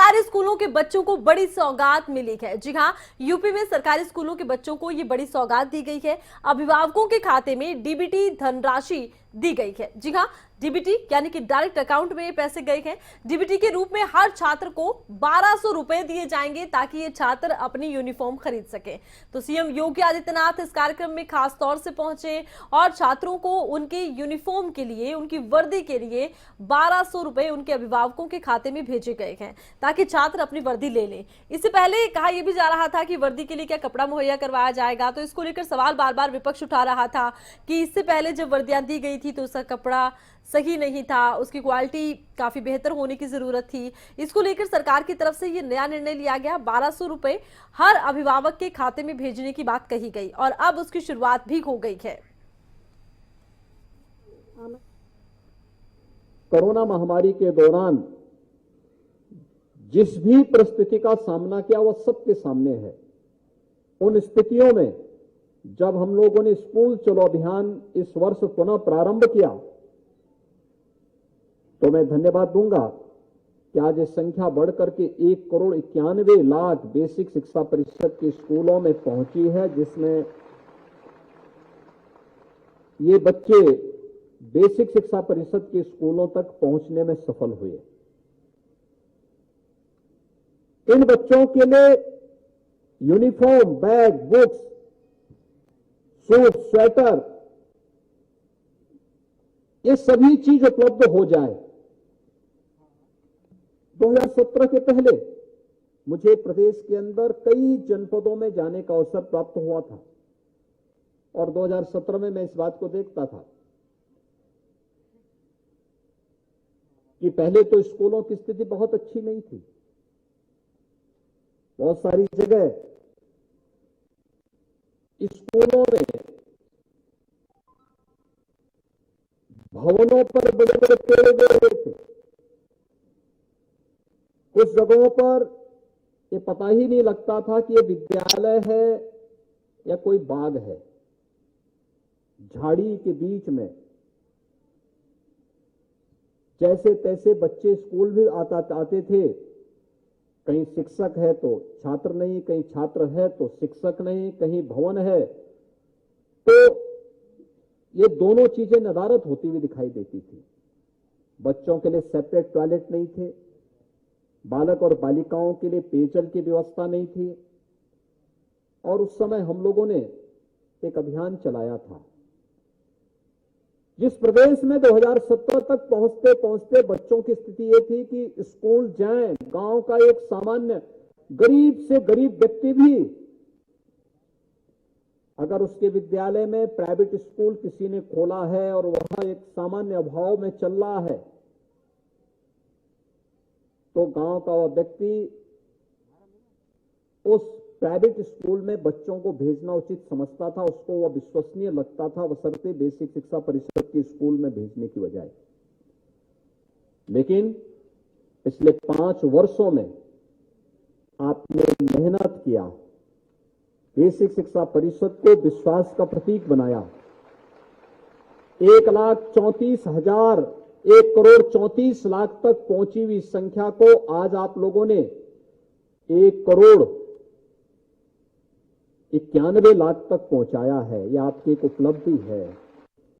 सरकारी स्कूलों के बच्चों को बड़ी सौगात मिली है। जी हां, यूपी में सरकारी स्कूलों के बच्चों को ये बड़ी सौगात दी गई है। अभिभावकों के खाते में डीबीटी धनराशि दी गई है। जी हां, डीबीटी यानी कि डायरेक्ट अकाउंट में ये पैसे गए हैं। डीबीटी के रूप में हर छात्र को 1200 रुपए दिए जाएंगे ताकि ये छात्र अपनी यूनिफॉर्म खरीद सके। तो सीएम योगी आदित्यनाथ इस कार्यक्रम में खास तौर से पहुंचे और छात्रों को उनके यूनिफॉर्म के लिए, उनकी वर्दी के लिए 1200 रुपए उनके अभिभावकों के खाते में भेजे गए हैं ताकि छात्र अपनी वर्दी ले लें। इससे पहले कहा यह भी जा रहा था कि वर्दी के लिए क्या कपड़ा मुहैया करवाया जाएगा, तो इसको लेकर सवाल बार बार विपक्ष उठा रहा था कि इससे पहले जब वर्दियां दी गई थी तो उसका कपड़ा सही नहीं था, उसकी क्वालिटी काफी बेहतर होने की जरूरत थी। इसको लेकर सरकार की तरफ से ये नया निर्णय लिया गया, 1200 रुपए हर अभिभावक के खाते में भेजने की बात कही गई और अब उसकी शुरुआत भी हो गई है। कोरोना महामारी के दौरान जिस भी परिस्थिति का सामना किया वह सबके सामने है। उन स्थितियों में जब हम लोगों ने स्कूल चलो अभियान इस वर्ष पुनः प्रारंभ किया तो मैं धन्यवाद दूंगा कि आज ये संख्या बढ़कर के 1,91,00,000 बेसिक शिक्षा परिषद के स्कूलों में पहुंची है, जिसमें ये बच्चे बेसिक शिक्षा परिषद के स्कूलों तक पहुंचने में सफल हुए। इन बच्चों के लिए uniform, bag, books, suit, sweater, ये सभी चीज उपलब्ध हो जाए। 2017 के पहले मुझे प्रदेश के अंदर कई जनपदों में जाने का अवसर प्राप्त हुआ था और 2017 में मैं इस बात को देखता था कि पहले तो स्कूलों की स्थिति बहुत अच्छी नहीं थी। बहुत सारी जगह स्कूलों में भवनों पर बड़े बड़े पेड़ लगे हुए थे। कुछ जगहों पर ये पता ही नहीं लगता था कि ये विद्यालय है या कोई बाग है। झाड़ी के बीच में जैसे तैसे बच्चे स्कूल भी आते थे। कहीं शिक्षक है तो छात्र नहीं, कहीं छात्र है तो शिक्षक नहीं, कहीं भवन है। तो ये दोनों चीजें नदारद होती हुई दिखाई देती थी। बच्चों के लिए सेपरेट टॉयलेट नहीं थे, बालक और बालिकाओं के लिए पेयजल की व्यवस्था नहीं थी। और उस समय हम लोगों ने एक अभियान चलाया था जिस प्रदेश में 2017 तक पहुंचते पहुंचते बच्चों की स्थिति ये थी कि स्कूल जाएं, गांव का एक सामान्य गरीब से गरीब व्यक्ति भी अगर उसके विद्यालय में प्राइवेट स्कूल किसी ने खोला है और वहां एक सामान्य अभाव में चल रहा है तो गांव का वह व्यक्ति उस प्राइवेट स्कूल में बच्चों को भेजना उचित समझता था, उसको वह विश्वसनीय लगता था, बशर्ते बेसिक शिक्षा परिषद के स्कूल में भेजने की बजाय। लेकिन पिछले 5 वर्षों में आपने मेहनत किया, बेसिक शिक्षा परिषद को विश्वास का प्रतीक बनाया। 1,34,000 1,34,00,000 तक पहुंची हुई संख्या को आज आप लोगों ने 1,91,00,000 तक पहुंचाया है। यह आपकी एक उपलब्धि है।